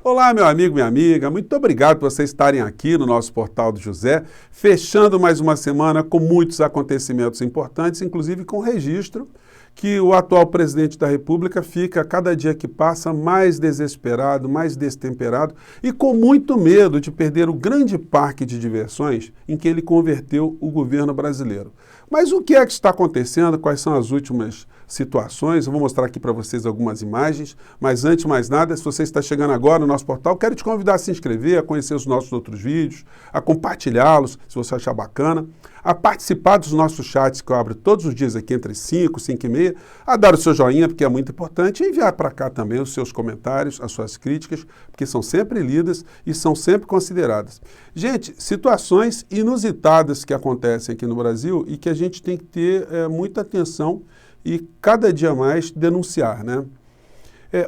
Olá, meu amigo, minha amiga, muito obrigado por vocês estarem aqui no nosso Portal do José, fechando mais uma semana com muitos acontecimentos importantes, inclusive com registro que o atual presidente da República fica, cada dia que passa, mais desesperado, mais destemperado e com muito medo de perder o grande parque de diversões em que ele converteu o governo brasileiro. Mas o que é que está acontecendo? Quais são as últimas situações? Eu vou mostrar aqui para vocês algumas imagens, mas antes de mais nada, se você está chegando agora no nosso portal, quero te convidar a se inscrever, a conhecer os nossos outros vídeos, a compartilhá-los, se você achar bacana, a participar dos nossos chats que eu abro todos os dias aqui entre 5 e meia, a dar o seu joinha, porque é muito importante, e enviar para cá também os seus comentários, as suas críticas, porque são sempre lidas e são sempre consideradas. Gente, situações inusitadas que acontecem aqui no Brasil e que a gente tem que ter muita atenção e cada dia mais denunciar, né?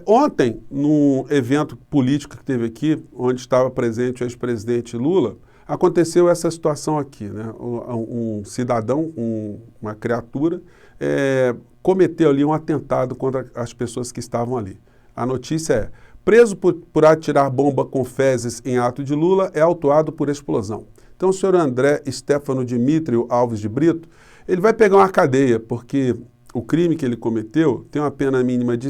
Ontem, num evento político que teve aqui, onde estava presente o ex-presidente Lula, aconteceu essa situação aqui, né? Um cidadão, uma criatura, cometeu ali um atentado contra as pessoas que estavam ali. A notícia é: preso por atirar bomba com fezes em ato de Lula é autuado por explosão. Então o senhor André Stefano Dmitrio Alves de Brito, ele vai pegar uma cadeia, porque o crime que ele cometeu tem uma pena mínima de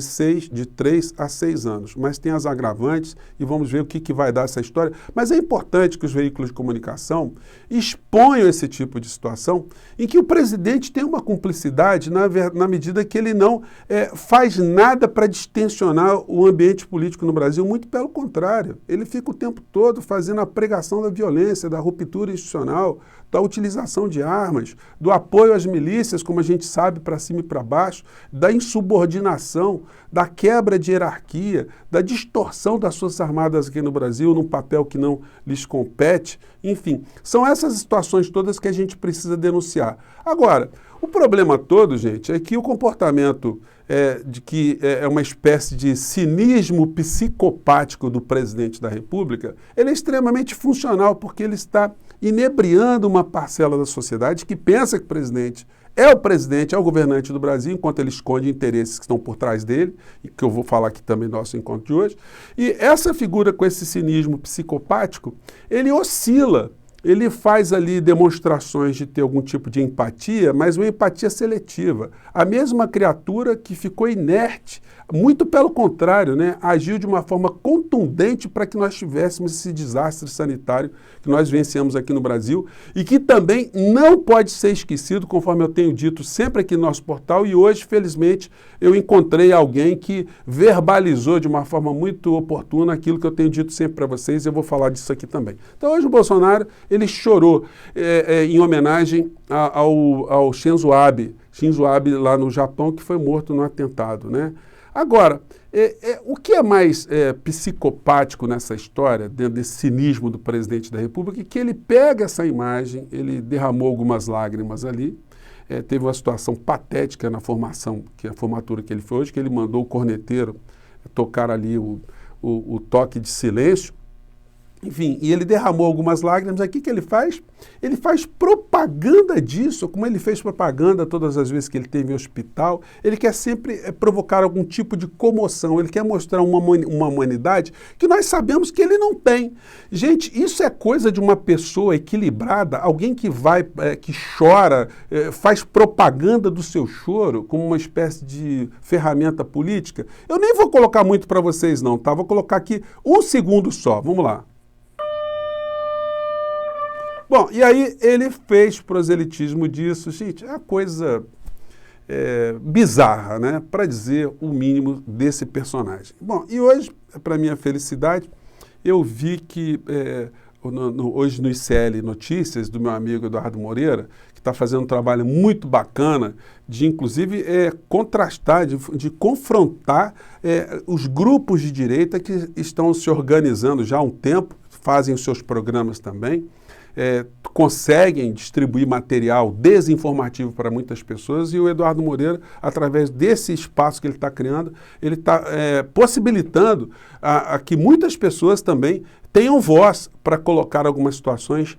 3 a 6 anos, mas tem as agravantes e vamos ver o que vai dar essa história. Mas é importante que os veículos de comunicação exponham esse tipo de situação em que o presidente tem uma cumplicidade na medida que ele não faz nada para distensionar o ambiente político no Brasil, muito pelo contrário. Ele fica o tempo todo fazendo a pregação da violência, da ruptura institucional, da utilização de armas, do apoio às milícias, como a gente sabe, para cima e para baixo, da insubordinação, da quebra de hierarquia, da distorção das Forças Armadas aqui no Brasil, num papel que não lhes compete. Enfim, são essas situações todas que a gente precisa denunciar. Agora, o problema todo, gente, é que o comportamento é uma espécie de cinismo psicopático do presidente da República, ele é extremamente funcional, porque ele está inebriando uma parcela da sociedade que pensa que o presidente, é o governante do Brasil, enquanto ele esconde interesses que estão por trás dele, e que eu vou falar aqui também no nosso encontro de hoje. E essa figura com esse cinismo psicopático, ele oscila, ele faz ali demonstrações de ter algum tipo de empatia, mas uma empatia seletiva. A mesma criatura que ficou inerte, muito pelo contrário, né, agiu de uma forma contundente para que nós tivéssemos esse desastre sanitário que nós vencemos aqui no Brasil e que também não pode ser esquecido, conforme eu tenho dito sempre aqui no nosso portal, e hoje, felizmente, eu encontrei alguém que verbalizou de uma forma muito oportuna aquilo que eu tenho dito sempre para vocês, e eu vou falar disso aqui também. Então, hoje o Bolsonaro, ele chorou em homenagem ao Shinzo Abe lá no Japão, que foi morto no atentado, né? Agora, o que é mais psicopático nessa história, dentro desse cinismo do presidente da República, é que ele pega essa imagem, ele derramou algumas lágrimas ali, teve uma situação patética na formatura que ele foi hoje, que ele mandou o corneteiro tocar ali o toque de silêncio. Enfim, e ele derramou algumas lágrimas. Aqui que ele faz? Ele faz propaganda disso, como ele fez propaganda todas as vezes que ele teve em hospital. Ele quer sempre provocar algum tipo de comoção, ele quer mostrar uma humanidade que nós sabemos que ele não tem. Gente, isso é coisa de uma pessoa equilibrada, alguém que que chora, faz propaganda do seu choro como uma espécie de ferramenta política. Eu nem vou colocar muito para vocês não, tá? Vou colocar aqui 1 segundo só, vamos lá. Bom, e aí ele fez proselitismo disso, gente, é uma coisa bizarra, né, para dizer o mínimo desse personagem. Bom, e hoje, para minha felicidade, eu vi que hoje no ICL Notícias, do meu amigo Eduardo Moreira, que está fazendo um trabalho muito bacana de, inclusive, contrastar, de confrontar os grupos de direita que estão se organizando já há um tempo, fazem os seus programas também, conseguem distribuir material desinformativo para muitas pessoas, e o Eduardo Moreira, através desse espaço que ele está criando, ele está possibilitando a que muitas pessoas também tenham voz para colocar algumas situações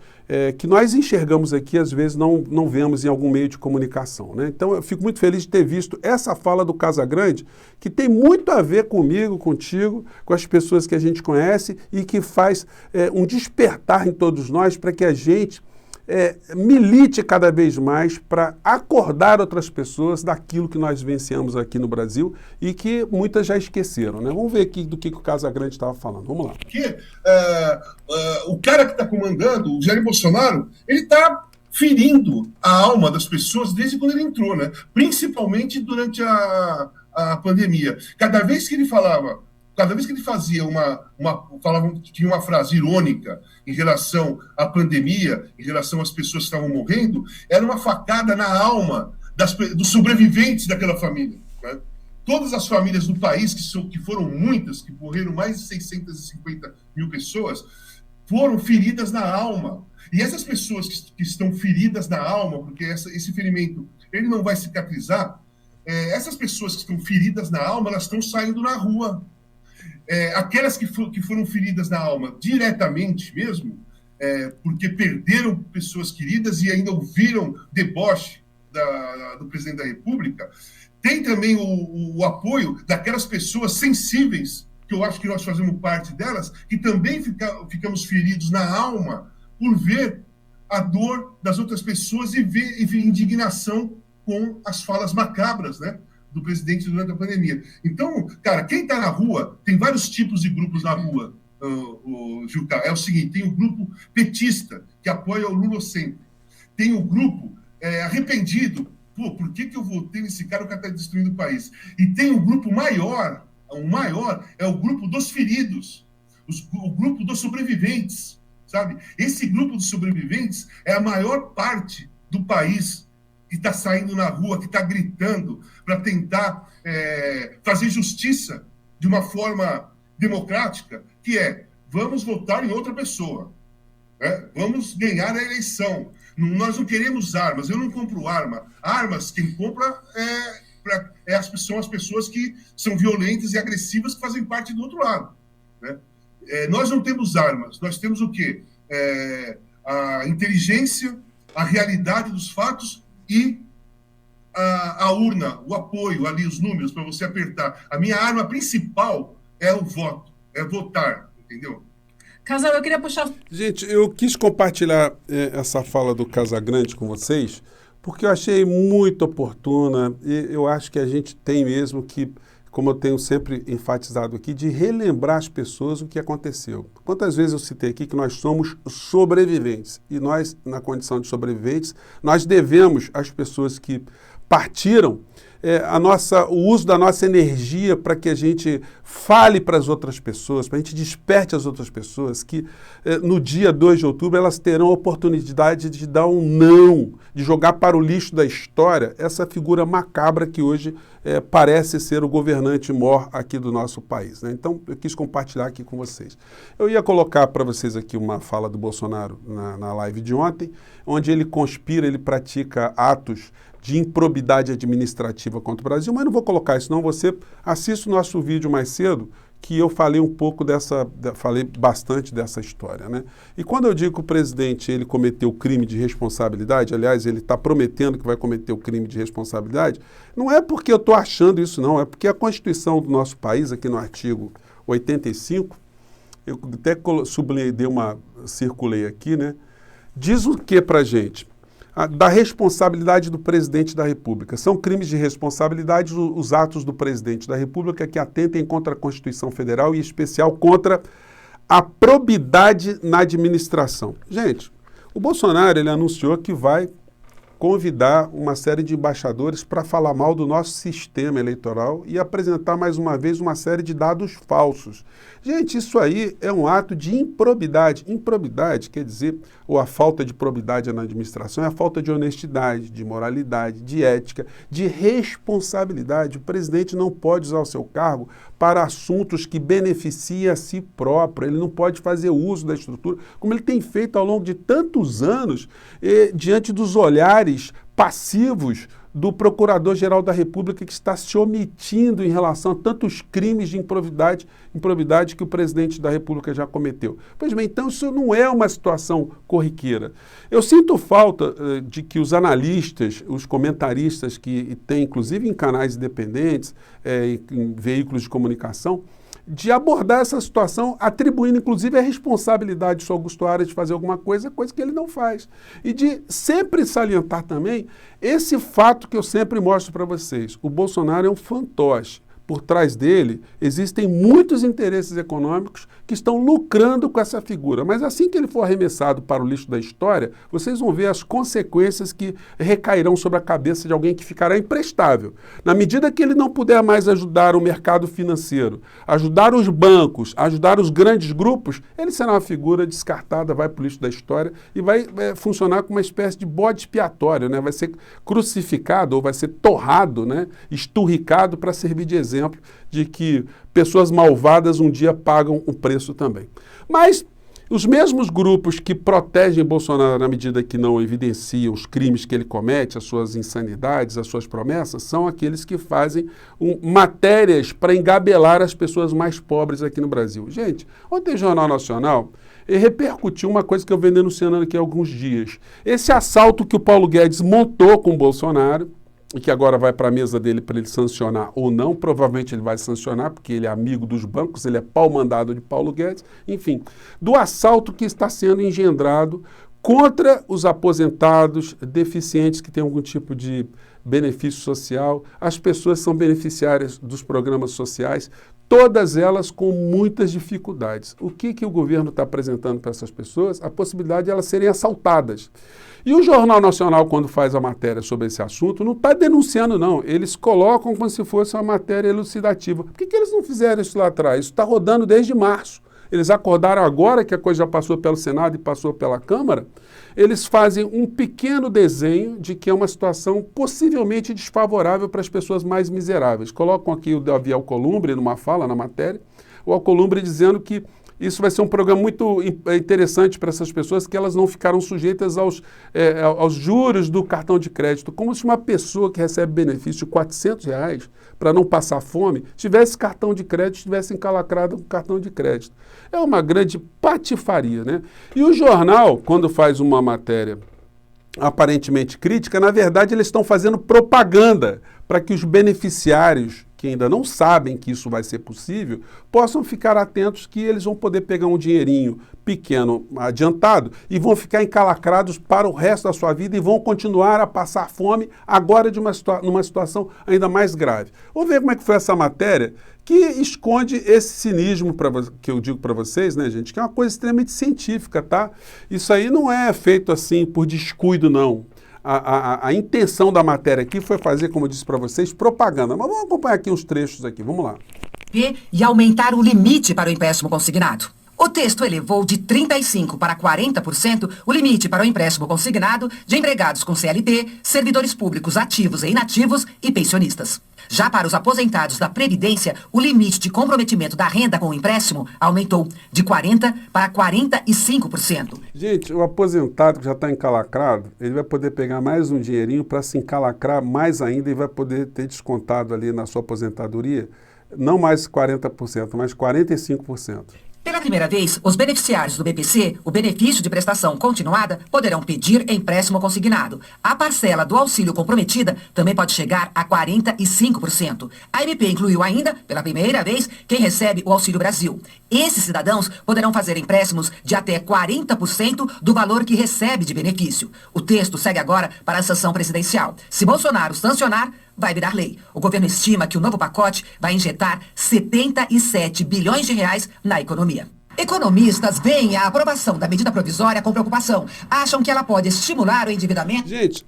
que nós enxergamos aqui, às vezes não vemos em algum meio de comunicação, né? Então eu fico muito feliz de ter visto essa fala do Casagrande, que tem muito a ver comigo, contigo, com as pessoas que a gente conhece e que faz um despertar em todos nós para que a gente milite cada vez mais para acordar outras pessoas daquilo que nós vencemos aqui no Brasil e que muitas já esqueceram, né? Vamos ver aqui do que o Casagrande estava falando. Vamos lá. Porque o cara que está comandando, o Jair Bolsonaro, ele está ferindo a alma das pessoas desde quando ele entrou, né? Principalmente durante a pandemia. Cada vez que ele fazia tinha uma frase irônica em relação à pandemia, em relação às pessoas que estavam morrendo, era uma facada na alma dos sobreviventes daquela família, né? Todas as famílias do país, que foram muitas, que morreram mais de 650 mil pessoas, foram feridas na alma. E essas pessoas que estão feridas na alma, porque esse ferimento ele não vai cicatrizar, essas pessoas que estão feridas na alma, elas estão saindo na rua. Aquelas que foram feridas na alma diretamente mesmo, porque perderam pessoas queridas e ainda ouviram deboche do presidente da República, tem também o apoio daquelas pessoas sensíveis, que eu acho que nós fazemos parte delas, que também ficamos feridos na alma por ver a dor das outras pessoas e ver indignação com as falas macabras, né, do presidente durante a pandemia. Então, cara, quem está na rua, tem vários tipos de grupos na rua, Juca. É o seguinte, tem o grupo petista, que apoia o Lula sempre. Tem o grupo arrependido, por que eu votei nesse cara, o cara está destruindo o país? E tem o grupo maior, o maior é o grupo dos feridos, o grupo dos sobreviventes, sabe? Esse grupo dos sobreviventes é a maior parte do país que está saindo na rua, que está gritando para tentar fazer justiça de uma forma democrática, que vamos votar em outra pessoa, né? Vamos ganhar a eleição. Nós não queremos armas, eu não compro arma. Armas, quem compra são as pessoas que são violentas e agressivas que fazem parte do outro lado, né? Nós não temos armas, nós temos o quê? A inteligência, a realidade dos fatos e a urna, o apoio ali, os números para você apertar. A minha arma principal é o voto, é votar, entendeu? Casal, eu queria puxar... Gente, eu quis compartilhar essa fala do Casagrande com vocês, porque eu achei muito oportuna e eu acho que a gente tem mesmo que, como eu tenho sempre enfatizado aqui, de relembrar as pessoas o que aconteceu. Quantas vezes eu citei aqui que nós somos sobreviventes e nós, na condição de sobreviventes, nós devemos às pessoas que partiram o uso da nossa energia para que a gente fale para as outras pessoas, para a gente desperte as outras pessoas que no dia 2 de outubro elas terão a oportunidade de dar um não, de jogar para o lixo da história essa figura macabra que hoje parece ser o governante mor aqui do nosso país, né? Então eu quis compartilhar aqui com vocês. Eu ia colocar para vocês aqui uma fala do Bolsonaro na live de ontem, onde ele conspira, ele pratica atos de improbidade administrativa contra o Brasil, mas não vou colocar isso não, você assiste o nosso vídeo mais cedo, que eu falei um pouco falei bastante dessa história, né? E quando eu digo que o presidente, ele cometeu crime de responsabilidade, aliás, ele está prometendo que vai cometer o crime de responsabilidade, não é porque eu estou achando isso não, é porque a Constituição do nosso país, aqui no artigo 85, eu até sublinhei, circulei aqui, né? Diz o que para a gente? Da responsabilidade do presidente da República. São crimes de responsabilidade os atos do presidente da República que atentem contra a Constituição Federal e, em especial, contra a probidade na administração. Gente, o Bolsonaro ele anunciou que vai convidar uma série de embaixadores para falar mal do nosso sistema eleitoral e apresentar mais uma vez uma série de dados falsos. Gente, isso aí é um ato de improbidade. Improbidade quer dizer, ou a falta de probidade na administração, é a falta de honestidade, de moralidade, de ética, de responsabilidade. O presidente não pode usar o seu cargo para assuntos que beneficiem a si próprio. Ele não pode fazer uso da estrutura, como ele tem feito ao longo de tantos anos, diante dos olhares passivos do Procurador-Geral da República, que está se omitindo em relação a tantos crimes de improbidade que o presidente da República já cometeu. Pois bem, então isso não é uma situação corriqueira. Eu sinto falta de que os analistas, os comentaristas que têm, inclusive em canais independentes, em veículos de comunicação, de abordar essa situação, atribuindo inclusive a responsabilidade do Augusto Aras de fazer alguma coisa que ele não faz. E de sempre salientar também esse fato que eu sempre mostro para vocês. O Bolsonaro é um fantoche. Por trás dele existem muitos interesses econômicos que estão lucrando com essa figura. Mas assim que ele for arremessado para o lixo da história, vocês vão ver as consequências que recairão sobre a cabeça de alguém que ficará imprestável. Na medida que ele não puder mais ajudar o mercado financeiro, ajudar os bancos, ajudar os grandes grupos, ele será uma figura descartada, vai para o lixo da história e vai funcionar como uma espécie de bode expiatório, né? Vai ser crucificado ou vai ser torrado, né? Esturricado para servir de exemplo de que pessoas malvadas um dia pagam o preço também. Mas os mesmos grupos que protegem Bolsonaro na medida que não evidenciam os crimes que ele comete, as suas insanidades, as suas promessas, são aqueles que fazem matérias para engabelar as pessoas mais pobres aqui no Brasil. Gente, ontem o Jornal Nacional repercutiu uma coisa que eu venho denunciando aqui há alguns dias. Esse assalto que o Paulo Guedes montou com o Bolsonaro, e que agora vai para a mesa dele para ele sancionar ou não, provavelmente ele vai sancionar, porque ele é amigo dos bancos, ele é pau-mandado de Paulo Guedes, enfim, do assalto que está sendo engendrado contra os aposentados, deficientes que têm algum tipo de benefício social, as pessoas que são beneficiárias dos programas sociais, todas elas com muitas dificuldades. O que o governo está apresentando para essas pessoas? A possibilidade de elas serem assaltadas. E o Jornal Nacional, quando faz a matéria sobre esse assunto, não está denunciando, não. Eles colocam como se fosse uma matéria elucidativa. Por que eles não fizeram isso lá atrás? Isso está rodando desde março. Eles acordaram agora que a coisa já passou pelo Senado e passou pela Câmara. Eles fazem um pequeno desenho de que é uma situação possivelmente desfavorável para as pessoas mais miseráveis. Colocam aqui o Davi Alcolumbre numa fala na matéria, o Alcolumbre dizendo que isso vai ser um programa muito interessante para essas pessoas, que elas não ficaram sujeitas aos juros do cartão de crédito. Como se uma pessoa que recebe benefício de R$400 para não passar fome, tivesse cartão de crédito, tivesse encalacrado com cartão de crédito. É uma grande patifaria, né? E o jornal, quando faz uma matéria aparentemente crítica, na verdade eles estão fazendo propaganda para que os beneficiários que ainda não sabem que isso vai ser possível, possam ficar atentos que eles vão poder pegar um dinheirinho pequeno adiantado e vão ficar encalacrados para o resto da sua vida e vão continuar a passar fome agora numa situação ainda mais grave. Vamos ver como é que foi essa matéria que esconde esse cinismo que eu digo para vocês, né, gente, que é uma coisa extremamente científica, tá? Isso aí não é feito assim por descuido, não. A intenção da matéria aqui foi fazer, como eu disse para vocês, propaganda. Mas vamos acompanhar aqui uns trechos aqui, vamos lá. E aumentar o limite para o empréstimo consignado. O texto elevou de 35% para 40% o limite para o empréstimo consignado de empregados com CLT, servidores públicos ativos e inativos e pensionistas. Já para os aposentados da Previdência, o limite de comprometimento da renda com o empréstimo aumentou de 40% para 45%. Gente, o aposentado que já está encalacrado, ele vai poder pegar mais um dinheirinho para se encalacrar mais ainda e vai poder ter descontado ali na sua aposentadoria, não mais 40%, mas 45%. Pela primeira vez, os beneficiários do BPC, o benefício de prestação continuada, poderão pedir empréstimo consignado. A parcela do auxílio comprometida também pode chegar a 45%. A MP incluiu ainda, pela primeira vez, quem recebe o Auxílio Brasil. Esses cidadãos poderão fazer empréstimos de até 40% do valor que recebe de benefício. O texto segue agora para a sanção presidencial. Se Bolsonaro sancionar, vai virar lei. O governo estima que o novo pacote vai injetar 77 bilhões de reais na economia. Economistas veem a aprovação da medida provisória com preocupação. Acham que ela pode estimular o endividamento. Gente,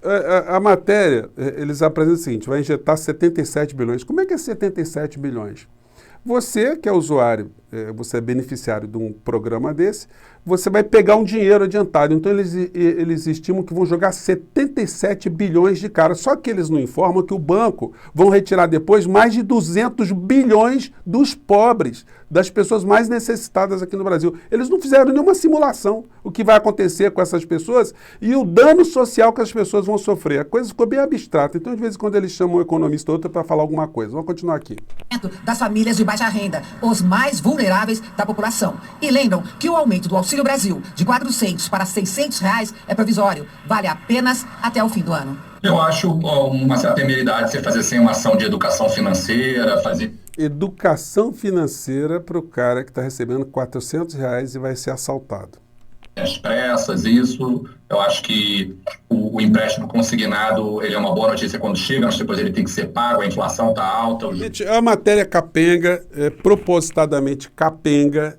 a matéria, eles apresentam o seguinte, vai injetar 77 bilhões. Como é que é 77 bilhões? Você, que é usuário você é beneficiário de um programa desse, você vai pegar um dinheiro adiantado. Então, eles estimam que vão jogar 77 bilhões de cara. Só que eles não informam que o banco vão retirar depois mais de 200 bilhões dos pobres, das pessoas mais necessitadas aqui no Brasil. Eles não fizeram nenhuma simulação o que vai acontecer com essas pessoas e o dano social que as pessoas vão sofrer. A coisa ficou bem abstrata. Então, de vez em quando, eles chamam um economista ou outro para falar alguma coisa. Vamos continuar aqui. Das famílias de baixa renda, os mais vulneráveis da população. E lembram que o aumento do Auxílio Brasil de R$400 para R$600 é provisório, vale apenas até o fim do ano. Eu acho uma certa temeridade você fazer sem uma ação de educação financeira, fazer... Educação financeira para o cara que está recebendo R$400 e vai ser assaltado. As pressas, isso, eu acho que o empréstimo consignado, ele é uma boa notícia quando chega, mas depois ele tem que ser pago, a inflação está alta. Gente, a matéria capenga, propositadamente capenga,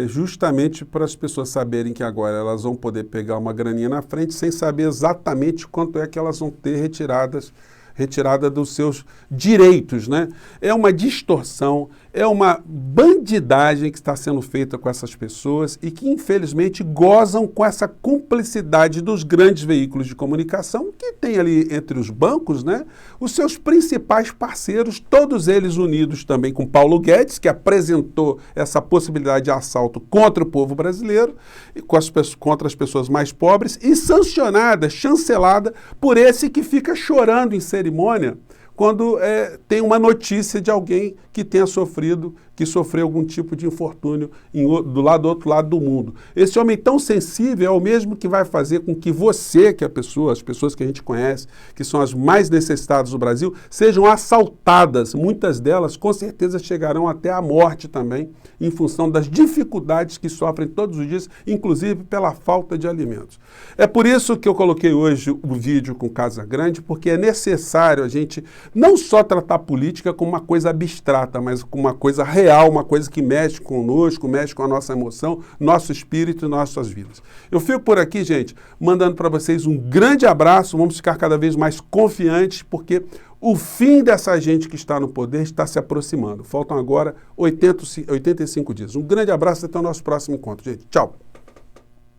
justamente para as pessoas saberem que agora elas vão poder pegar uma graninha na frente sem saber exatamente quanto é que elas vão ter retirada dos seus direitos, né? É uma distorção, é uma bandidagem que está sendo feita com essas pessoas e que, infelizmente, gozam com essa cumplicidade dos grandes veículos de comunicação que tem ali entre os bancos, né, os seus principais parceiros, todos eles unidos também com Paulo Guedes, que apresentou essa possibilidade de assalto contra o povo brasileiro, e contra as pessoas mais pobres, e sancionada, chancelada por esse que fica chorando em cerimônia quando tem uma notícia de alguém que tenha sofrido, que sofreu algum tipo de infortúnio do outro lado do mundo. Esse homem tão sensível é o mesmo que vai fazer com que você, que é a pessoa, as pessoas que a gente conhece, que são as mais necessitadas do Brasil, sejam assaltadas. Muitas delas, com certeza, chegarão até a morte também, em função das dificuldades que sofrem todos os dias, inclusive pela falta de alimentos. É por isso que eu coloquei hoje o vídeo com Casa Grande, porque é necessário a gente não só tratar política como uma coisa abstrata, mas como uma coisa real, uma coisa que mexe conosco, mexe com a nossa emoção, nosso espírito e nossas vidas. Eu fico por aqui, gente, mandando para vocês um grande abraço, vamos ficar cada vez mais confiantes, porque o fim dessa gente que está no poder está se aproximando. Faltam agora 85 dias. Um grande abraço e até o nosso próximo encontro, gente. Tchau!